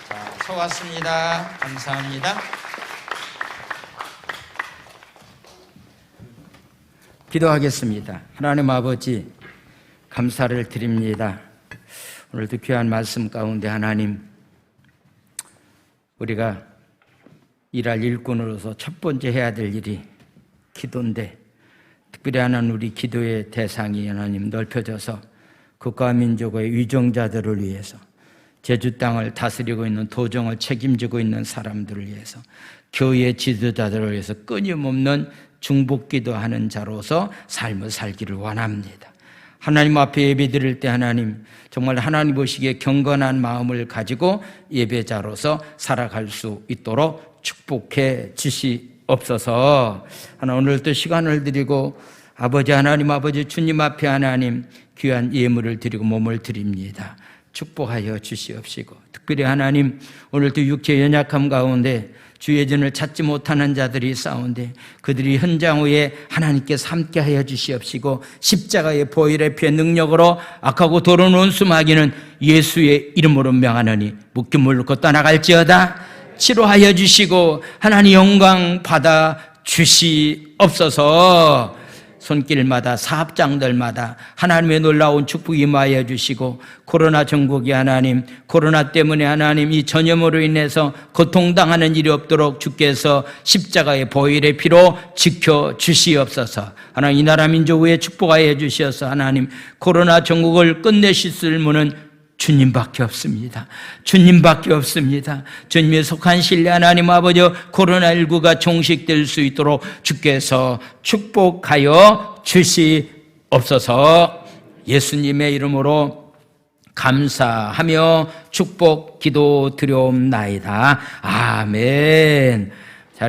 S2: 자, 수고하셨습니다. 감사합니다. 기도하겠습니다. 하나님 아버지, 감사를 드립니다. 오늘도 귀한 말씀 가운데 하나님, 우리가 일할 일꾼으로서 첫 번째 해야 될 일이 기도인데, 특별히 하나님 우리 기도의 대상이 하나님 넓혀져서 국가와 민족의 위정자들을 위해서, 제주 땅을 다스리고 있는 도정을 책임지고 있는 사람들을 위해서, 교회 지도자들을 위해서 끊임없는 중복기도하는 자로서 삶을 살기를 원합니다. 하나님 앞에 예배드릴 때 하나님, 정말 하나님 보시기에 경건한 마음을 가지고 예배자로서 살아갈 수 있도록 축복해 주시옵소서. 오늘도 시간을 드리고 아버지, 하나님 아버지 주님 앞에 하나님 귀한 예물을 드리고 몸을 드립니다. 축복하여 주시옵시고, 특별히 하나님 오늘도 육체 연약함 가운데 주의 전을 찾지 못하는 자들이 싸운데, 그들이 현장 후에 하나님께서 함께하여 주시옵시고, 십자가의 보혈의 피의 능력으로 악하고 더러운 원수마귀는 예수의 이름으로 명하노니 묶임 물고 떠나갈지어다. 치료하여 주시고 하나님 영광 받아 주시옵소서. 손길마다 사업장들마다 하나님의 놀라운 축복 임하여 주시고, 코로나 전국이 하나님, 코로나 때문에 하나님 이 전염으로 인해서 고통당하는 일이 없도록 주께서 십자가의 보혈의 피로 지켜 주시옵소서. 하나님 이 나라 민족 위에 축복하여 주셔서 하나님 코로나 전국을 끝내실 분은 주님밖에 없습니다. 주님밖에 없습니다. 주님에 속한 신뢰 하나님 아버지, 코로나19가 종식될 수 있도록 주께서 축복하여 주시옵소서. 예수님의 이름으로 감사하며 축복 기도 드려옵나이다. 아멘.